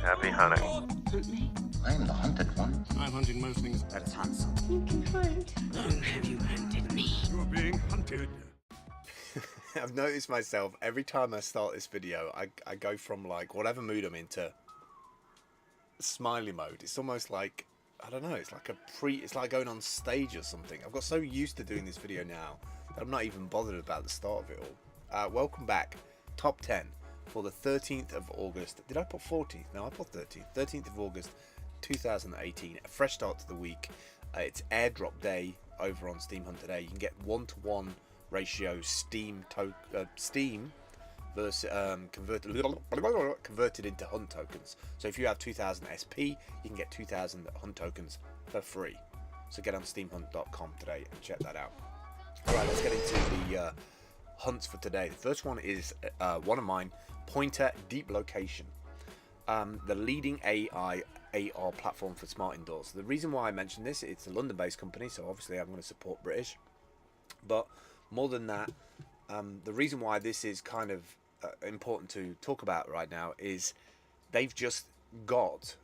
Happy hunting. Hunt me. I am the hunted one. I'm hunting most things. Let us hunt something. You can hunt. Long have you hunted me? You're being hunted. I've noticed myself every time I start this video, I go from like whatever mood I'm into smiley mode. It's almost like, I don't know, it's like it's like going on stage or something. I've got so used to doing this video now that I'm not even bothered about the start of it all. Welcome back. Top 10 for the 13th of August. Did I put 14th? No, I put 13th. 13th of August 2018. A fresh start to the week. It's airdrop day over on Steam Hunt today. You can get 1-to-1 ratio Steam versus converted into Hunt tokens. So if you have 2000 SP, you can get 2000 Hunt tokens for free. So get on steemhunt.com today and check that out. Alright, let's get into the hunts for today. The first one is one of mine, Pointer Deep Location, the leading AI AR platform for smart indoors. The reason why I mentioned this, it's a London-based company, so obviously I'm going to support British. But more than that, the reason why this is kind of important to talk about right now is they've just got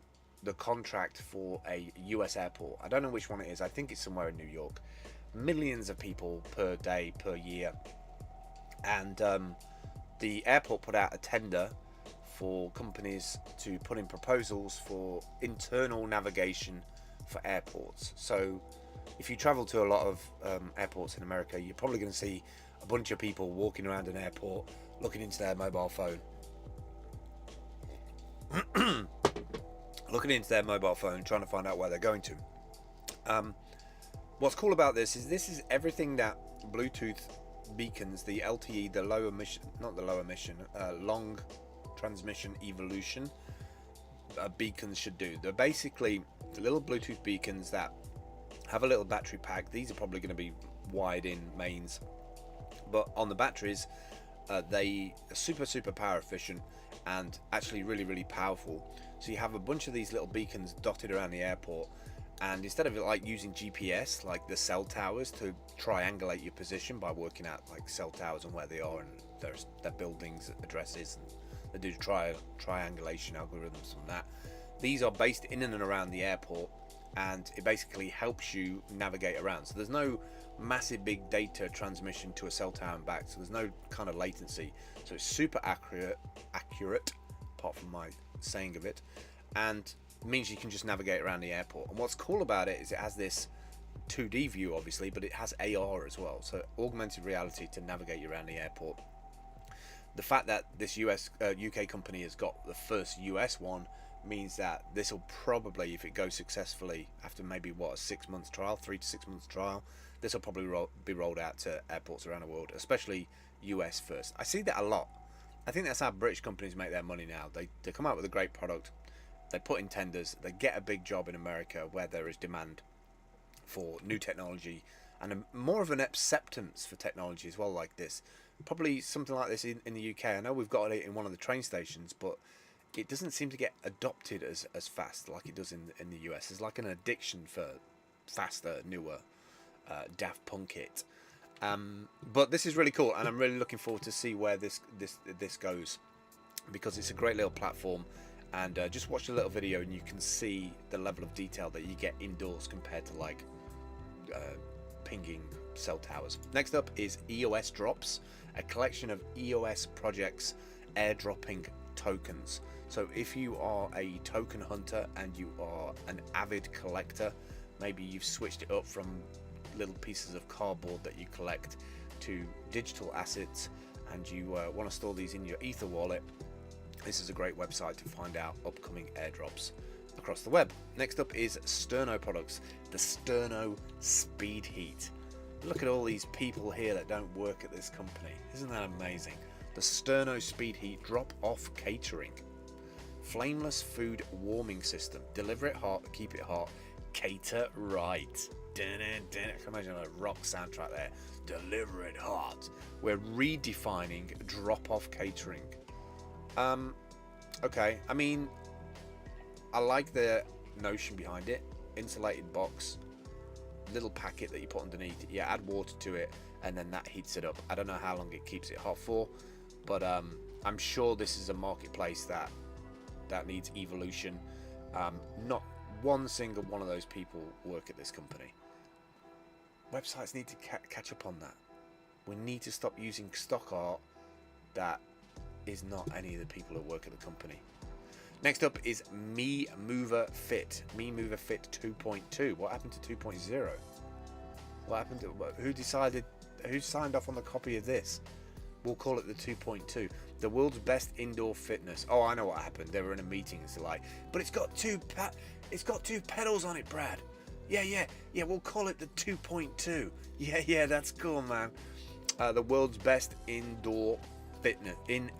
the contract for a US airport. I don't know which one it is. I think it's somewhere in New York. Millions of people per day, per year. And the airport put out a tender for companies to put in proposals for internal navigation for airports. So if you travel to a lot of airports in America, you're probably going to see a bunch of people walking around an airport looking into their mobile phone. Looking into their mobile phone, trying to find out where they're going to. What's cool about this is everything that Bluetooth beacons, the LTE, the low emission, not the low emission, long transmission evolution beacons should do. They're basically the little Bluetooth beacons that have a little battery pack. These are probably going to be wired in mains, but on the batteries they are super power efficient and actually really powerful. So you have a bunch of these little beacons dotted around the airport, and instead of like using GPS like the cell towers to triangulate your position by working out like cell towers and where they are and their buildings addresses, and they do triangulation algorithms from that, these are based in and around the airport, and it basically helps you navigate around. So there's no massive big data transmission to a cell tower and back, so there's no kind of latency, so it's super accurate apart from my saying of it, and means you can just navigate around the airport. And what's cool about it is it has this 2D view obviously, but it has AR as well, so augmented reality to navigate you around the airport. The fact that this UK company has got the first US one means that this will probably, if it goes successfully after maybe what, a 6 month trial, 3 to 6 months trial, this will probably be rolled out to airports around the world, especially US first. I see that a lot. I think that's how British companies make their money now. They come out with a great product, they put in tenders, they get a big job in America where there is demand for new technology and more of an acceptance for technology as well, like this. Probably something like this in the UK. I know we've got it in one of the train stations, but it doesn't seem to get adopted as fast like it does in the US. There's like an addiction for faster, newer, Daft Punk it. But this is really cool, and I'm really looking forward to see where this goes, because it's a great little platform. And just watch a little video and you can see the level of detail that you get indoors compared to like pinging cell towers. Next up is EOS Drops, a collection of EOS projects airdropping tokens. So if you are a token hunter and you are an avid collector, maybe you've switched it up from little pieces of cardboard that you collect to digital assets, and you want to store these in your Ether wallet, this is a great website to find out upcoming airdrops across the web. Next up is Sterno products, the Sterno Speed Heat. Look at all these people here that don't work at this company. Isn't that amazing? The Sterno Speed Heat drop-off catering. Flameless food warming system. Deliver it hot, keep it hot, cater right. Dun, dun. I can imagine a rock soundtrack there. Deliver it hot. We're redefining drop-off catering. Okay, I mean, I like the notion behind it. Insulated box, little packet that you put underneath. You add water to it, and then that heats it up. I don't know how long it keeps it hot for, but I'm sure this is a marketplace that that needs evolution. Not one single one of those people work at this company. Websites need to catch up on that. We need to stop using stock art that is not any of the people that work at the company. Next up is Me Mover Fit. Me Mover Fit 2.2. What happened to 2.0? What happened to who signed off on the copy of this? We'll call it the 2.2. The world's best indoor fitness. Oh, I know what happened. They were in a meeting. It's like, but it's got two pedals on it, Brad. Yeah. We'll call it the 2.2. Yeah, that's cool, man. The world's best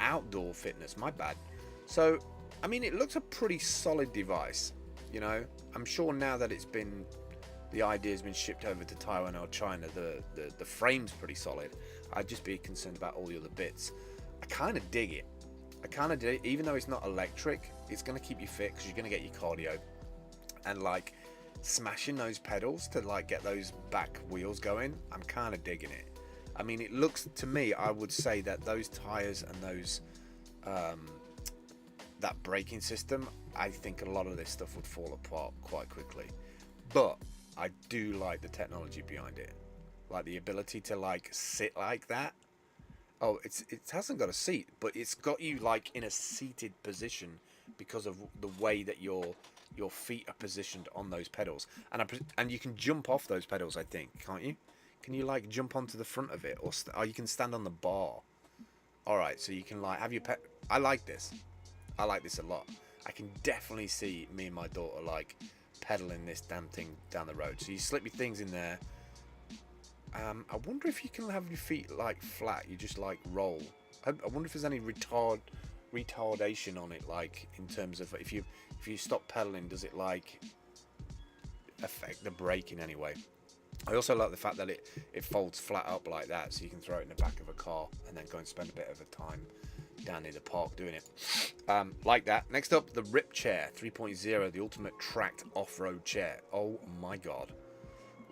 outdoor fitness. My bad. So, I mean, it looks a pretty solid device. You know, I'm sure now that the idea has been shipped over to Taiwan or China, the frame's pretty solid. I'd just be concerned about all the other bits. I kind of dig it. Even though it's not electric, it's going to keep you fit because you're going to get your cardio. And like smashing those pedals to like get those back wheels going, I'm kind of digging it. I mean, it looks to me, I would say that those tires and those that braking system, I think a lot of this stuff would fall apart quite quickly. But I do like the technology behind it, like the ability to like sit like that. Oh, it hasn't got a seat, but it's got you like in a seated position because of the way that your feet are positioned on those pedals, and you can jump off those pedals, I think, can't you? Can you like jump onto the front of it, or you can stand on the bar? All right, so you can like have your pet. I like this a lot. I can definitely see me and my daughter like pedaling this damn thing down the road. So you slip your things in there. I wonder if you can have your feet like flat. You just like roll. I wonder if there's any retardation on it, like in terms of if you stop pedaling, does it like affect the braking anyway? I also like the fact that it folds flat up like that, so you can throw it in the back of a car and then go and spend a bit of a time down near the park doing it. Like that. Next up, the Rip Chair 3.0, the ultimate tracked off-road chair. Oh my god.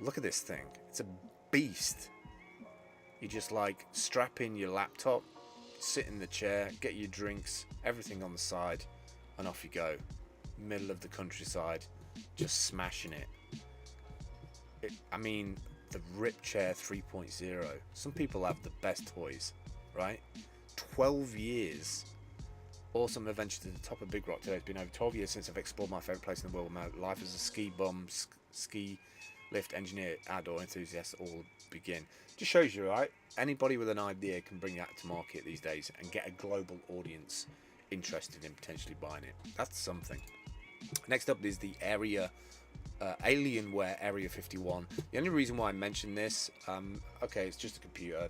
Look at this thing. It's a beast. You just like strap in your laptop, sit in the chair, get your drinks, everything on the side, and off you go. Middle of the countryside, just smashing it. I mean, the Rip Chair 3.0. Some people have the best toys, right? 12 years. Awesome adventure to the top of Big Rock today. It's been over 12 years since I've explored my favourite place in the world. My life as a ski bum, ski lift engineer, outdoor enthusiast all begin. Just shows you, right? Anybody with an idea can bring that to market these days and get a global audience interested in potentially buying it. That's something. Next up is the Alienware Area 51. The only reason why I mentioned this, okay, it's just a computer,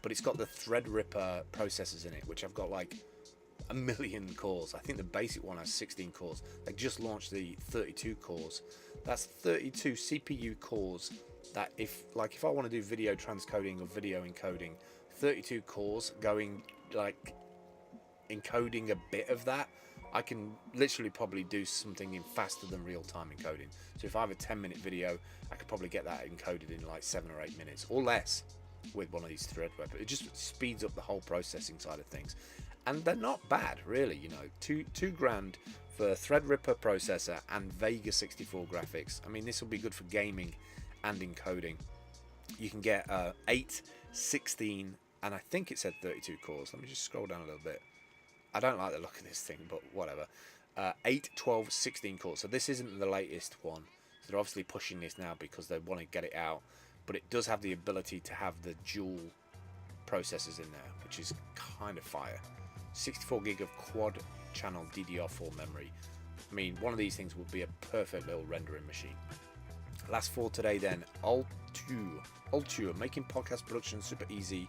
but it's got the Threadripper processors in it, which I've got like a million cores. I think the basic one has 16 cores. They just launched the 32 cores. That's 32 CPU cores that if I want to do video transcoding or video encoding, 32 cores going like encoding a bit of that, I can literally probably do something in faster than real-time encoding. So if I have a 10-minute video, I could probably get that encoded in like 7 or 8 minutes or less with one of these Threadripper. It just speeds up the whole processing side of things, and they're not bad really. You know, two grand for Threadripper processor and Vega 64 graphics. I mean, this will be good for gaming and encoding. You can get 8, 16, and I think it said 32 cores. Let me just scroll down a little bit. I don't like the look of this thing, but whatever. 8, 12, 16 cores. So this isn't the latest one. So they're obviously pushing this now because they want to get it out. But it does have the ability to have the dual processors in there, which is kind of fire. 64 gig of quad channel DDR4 memory. I mean, one of these things would be a perfect little rendering machine. Last for today then, Ultu, making podcast production super easy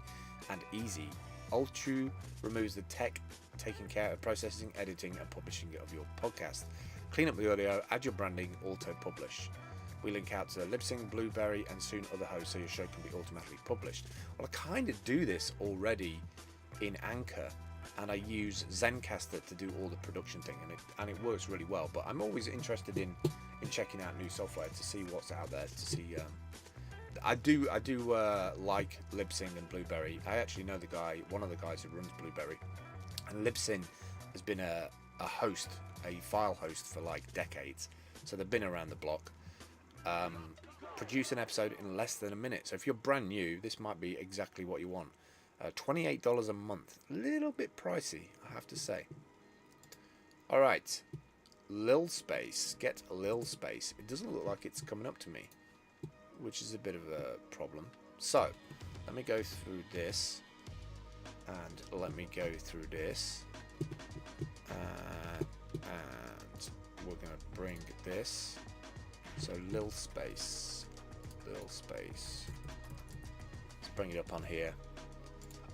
and easy. Ultu removes the tech, taking care of processing, editing and publishing of your podcast. Clean up the audio, add your branding, auto-publish. We link out to Libsyn, Blueberry and soon other hosts so your show can be automatically published. Well, I kind of do this already in Anchor, and I use Zencaster to do all the production thing, and it works really well. But I'm always interested in checking out new software to see what's out there, to see I do like Libsyn and Blueberry. I actually know one of the guys who runs Blueberry, and Libsyn has been a host a file host for like decades, so they've been around the block. Produce an episode in less than a minute. So if you're brand new, this might be exactly what you want. $28 a month, a little bit pricey, I have to say. All right, Lil Space, get Lil Space. It doesn't look like it's coming up to me, which is a bit of a problem. So let me go through this, and let me go through this, and we're gonna bring this. So Lil Space, let's bring it up on here.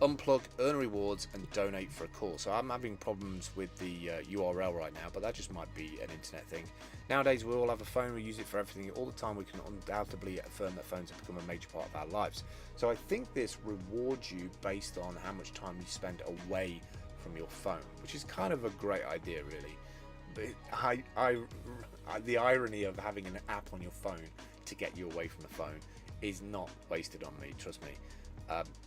Unplug, earn rewards, and donate for a call. So I'm having problems with the URL right now, but that just might be an internet thing. Nowadays we all have a phone, we use it for everything all the time. We can undoubtedly affirm that phones have become a major part of our lives. So I think this rewards you based on how much time you spend away from your phone, which is kind of a great idea, really. But the irony of having an app on your phone to get you away from the phone is not wasted on me, trust me.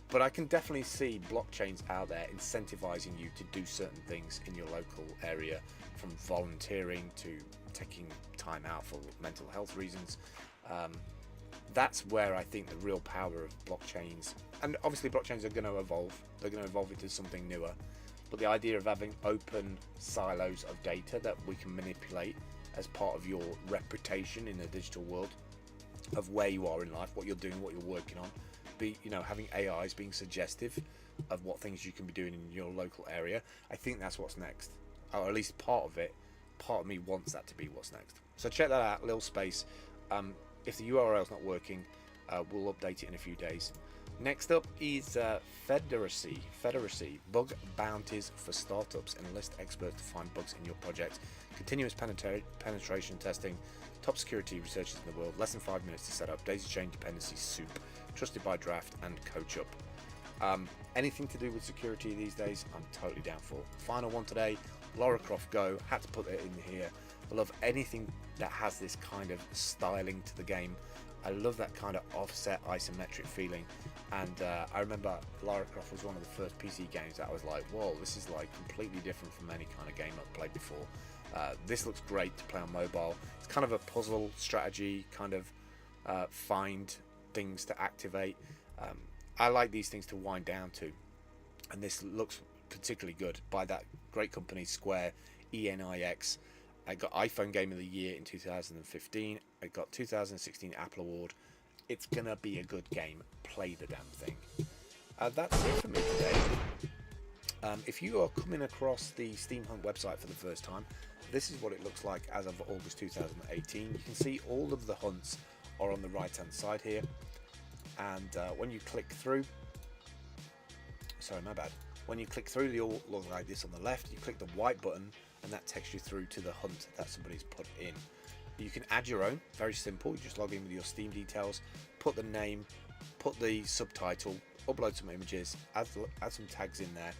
But I can definitely see blockchains out there incentivizing you to do certain things in your local area, from volunteering to taking time out for mental health reasons. That's where I think the real power of blockchains, and obviously blockchains are going to evolve, they're going to evolve into something newer, but the idea of having open silos of data that we can manipulate as part of your reputation in the digital world, of where you are in life, what you're doing, what you're working on, having AIs being suggestive of what things you can be doing in your local area. I think that's what's next, or at least part of me wants that to be what's next. So check that out, Lil Space. If the URL is not working, we'll update it in a few days. Next up is Federacy, bug bounties for startups, enlist experts to find bugs in your project, continuous penetration testing, top security researchers in the world, less than 5 minutes to set up, daisy chain dependency soup, trusted by draft and coach up. Anything to do with security these days, I'm totally down for. Final one today, Lara Croft Go, had to put it in here. I love anything that has this kind of styling to the game. I love that kind of offset isometric feeling, and I remember Lara Croft was one of the first PC games that I was like, whoa, this is like completely different from any kind of game I've played before. This looks great to play on mobile. It's kind of a puzzle strategy, kind of find things to activate. I like these things to wind down to, and this looks particularly good by that great company Square Enix. I got iPhone Game of the Year in 2015. I got 2016 Apple Award. It's gonna be a good game. Play the damn thing. That's it for me today. If you are coming across the Steam Hunt website for the first time, this is what it looks like as of August 2018. You can see all of the hunts are on the right hand side here, and when you click through, when you click through, they all look like this on the left. You click the white button and that takes you through to the hunt that somebody's put in. You can add your own, very simple. You just log in with your Steam details, put the name, put the subtitle, upload some images, add some tags in there,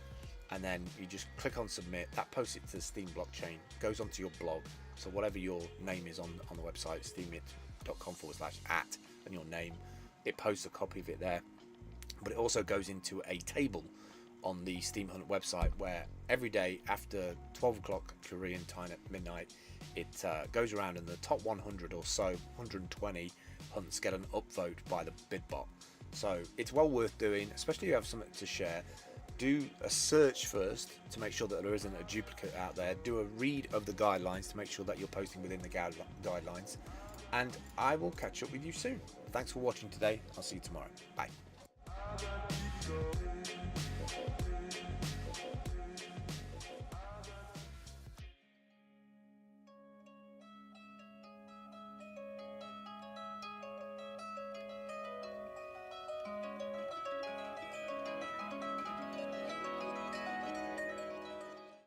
and then you just click on submit. That posts it to the Steam blockchain, goes onto your blog. So whatever your name is on the website, steemit.com/@ and your name, it posts a copy of it there. But it also goes into a table on the Steam Hunt website where every day after 12 o'clock Korean time at midnight, it goes around, and the top 100 or so, 120 hunts get an upvote by the bidbot. So it's well worth doing, especially if you have something to share. Do a search first to make sure that there isn't a duplicate out there. Do a read of the guidelines to make sure that you're posting within the guidelines. And I will catch up with you soon. Thanks for watching today. I'll see you tomorrow. Bye.